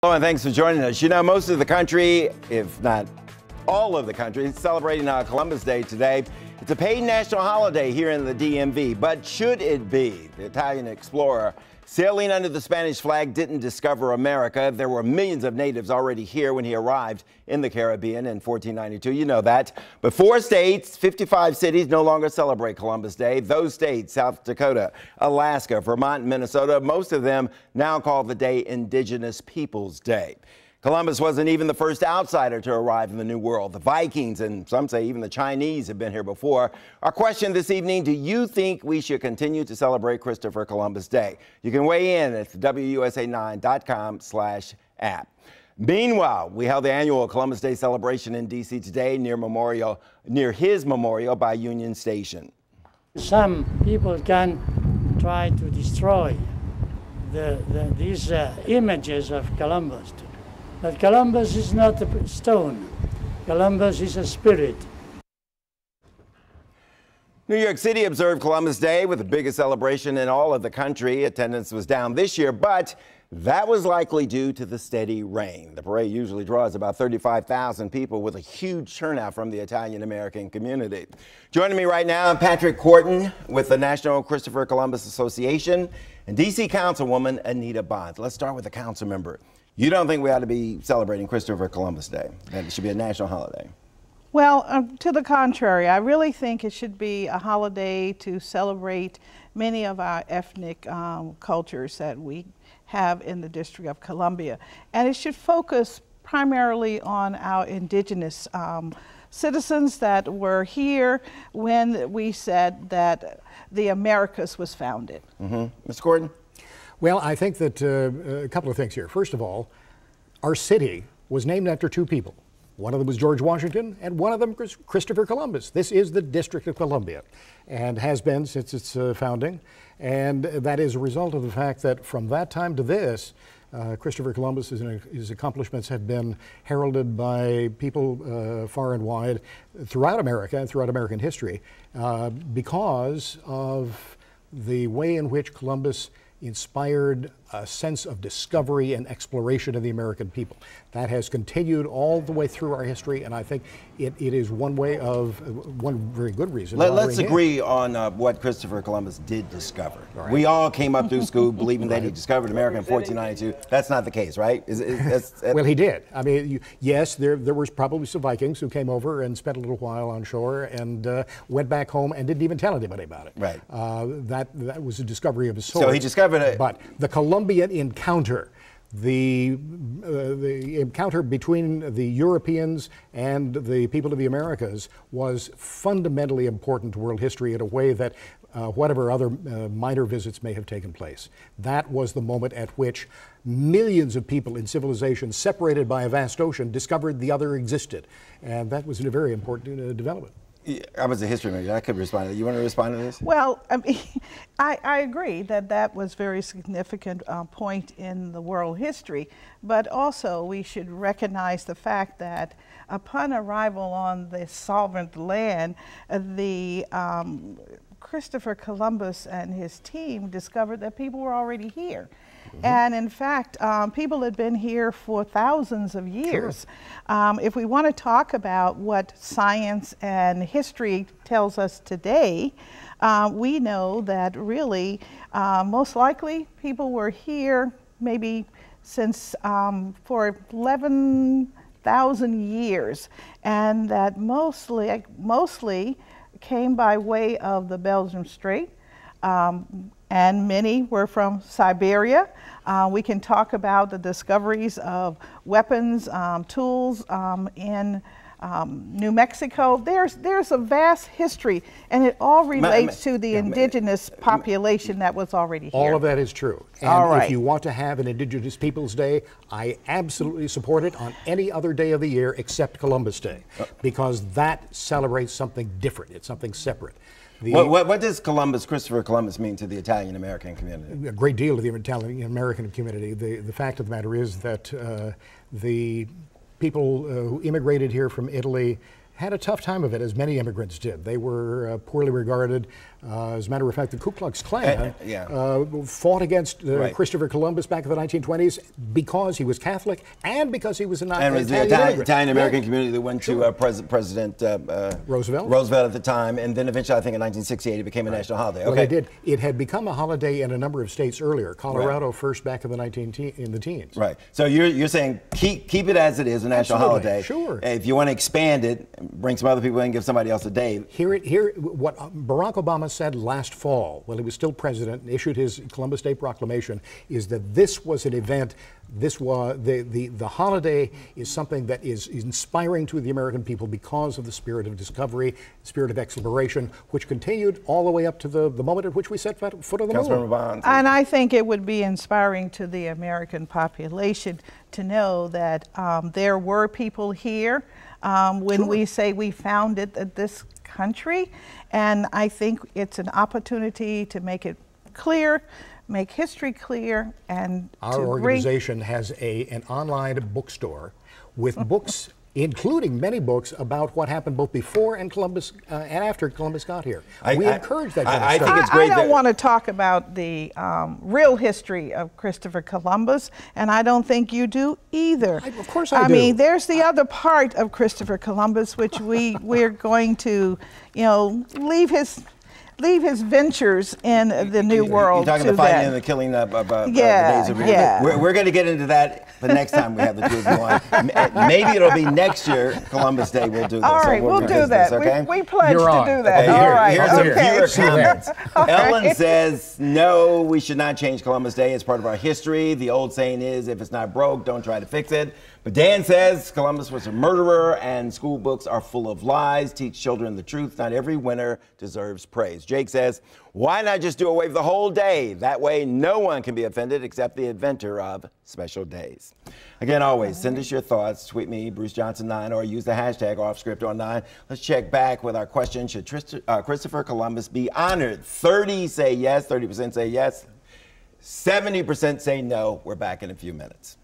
Hello, and thanks for joining us. You know, most of the country, if not all of the country, is celebrating Columbus Day today. It's a paid national holiday here in the DMV, but should it be? The Italian explorer sailing under the Spanish flag didn't discover America. There were millions of natives already here when he arrived in the Caribbean in 1492. You know that. But 4 states, 55 cities no longer celebrate Columbus Day. Those states, South Dakota, Alaska, Vermont, and Minnesota, most of them now call the day Indigenous Peoples Day. Columbus wasn't even the first outsider to arrive in the New World. The Vikings, and some say even the Chinese, have been here before. Our question this evening, do you think we should continue to celebrate Christopher Columbus Day? You can weigh in at WUSA9.com/app. Meanwhile, we held the annual Columbus Day celebration in D.C. today near his memorial by Union Station. Some people can try to destroy these images of Columbus. But Columbus is not a stone. Columbus is a spirit. New York City observed Columbus Day with the biggest celebration in all of the country. Attendance was down this year, but that was likely due to the steady rain. The parade usually draws about 35,000 people with a huge turnout from the Italian-American community. Joining me right now, Patrick Korten with the National Christopher Columbus Association and D.C. Councilwoman Anita. Let's start with the council member. You don't think we ought to be celebrating Christopher Columbus Day, that it should be a national holiday? Well, to the contrary, I really think it should be a holiday to celebrate many of our ethnic cultures that we have in the District of Columbia. And it should focus primarily on our indigenous citizens that were here when we said that the Americas was founded. Mr. Korten? Well, I think that a couple of things here. First of all, our city was named after 2 people. One of them was George Washington, and one of them was Christopher Columbus. This is the District of Columbia, and has been since its founding. And that is a result of the fact that from that time to this, Christopher Columbus, his accomplishments have been heralded by people far and wide throughout America and throughout American history because of the way in which Columbus inspired a sense of discovery and exploration of the American people. That has continued all the way through our history, and I think it is one very good reason. Let's agree on what Christopher Columbus did discover. Right. We all came up through school believing that he discovered America in 1492. That's not the case, right? Well, he did. I mean, yes, there was probably some Vikings who came over and spent a little while on shore and went back home and didn't even tell anybody about it. Right. That was a discovery of his sort. So he discovered it. But the Columbian encounter, the encounter between the Europeans and the people of the Americas, was fundamentally important to world history in a way that whatever other minor visits may have taken place. That was the moment at which millions of people in civilization separated by a vast ocean discovered the other existed. And that was a very important development. I was a history major. I could respond to that. You want to respond to this? Well, I mean, I agree that that was a very significant point in the world history, but also we should recognize the fact that upon arrival on this sovereign land, Christopher Columbus and his team discovered that people were already here. And in fact, people had been here for thousands of years. Sure. If we want to talk about what science and history tells us today, we know that really, most likely, people were here maybe since for 11,000 years, and that mostly came by way of the Belgian Strait. And many were from Siberia. We can talk about the discoveries of weapons, tools in New Mexico. There's a vast history, and it all relates to the indigenous population that was already here. All of that is true. And if you want to have an Indigenous Peoples Day, I absolutely support it on any other day of the year except Columbus Day, because that celebrates something different. It's something separate. What does Christopher Columbus mean to the Italian-American community? A great deal to the Italian-American community. The fact of the matter is that the people who immigrated here from Italy had a tough time of it, as many immigrants did. They were poorly regarded. As a matter of fact, the Ku Klux Klan fought against Christopher Columbus back in the 1920s because he was Catholic and because he was an Italian immigrant. And it was the Italian-American community that went to President Roosevelt at the time, and then eventually, I think in 1968, it became a national holiday. Well, it did. It had become a holiday in a number of states earlier. Colorado first back in the teens. Right. So you're saying keep it as it is, a national holiday. Sure. If you want to expand it, bring some other people in and give somebody else a day. Here, what Barack Obama said last fall, while he was still president and issued his Columbus Day Proclamation, is that this was an event. This was the holiday is something that is inspiring to the American people because of the spirit of discovery, spirit of exploration, which continued all the way up to the moment at which we set foot on the moon. And I think it would be inspiring to the American population to know that there were people here when we say we founded this country, and I think it's an opportunity to make it clear, make history clear, and our organization has an online bookstore with books, including many books about what happened both before and Columbus and after Columbus got here. We encourage that kind of stuff. think it's great. I don't want to talk about the real history of Christopher Columbus, and I don't think you do either. Of course I do. I mean, there's the other part of Christopher Columbus, which we're going to, leave his ventures in the New World. You're talking the fighting and the killing of the days of We're going to get into that the next time we have the two of you on. Maybe it'll be next year, Columbus Day, we'll do this. All right, we'll do that. Okay? We pledge to do that. Okay, all right. Here's some viewer comments. Ellen right. says, no, we should not change Columbus Day. It's part of our history. The old saying is, if it's not broke, don't try to fix it. But Dan says Columbus was a murderer and school books are full of lies. Teach children the truth. Not every winner deserves praise. Jake says, why not just do away with the whole day? That way no one can be offended except the inventor of special days. Again, always send us your thoughts. Tweet me, Bruce Johnson 9, or use the hashtag OffScriptOn9. Let's check back with our question. Should Christopher Columbus be honored? 30 say yes, 30% say yes. 70% say no. We're back in a few minutes.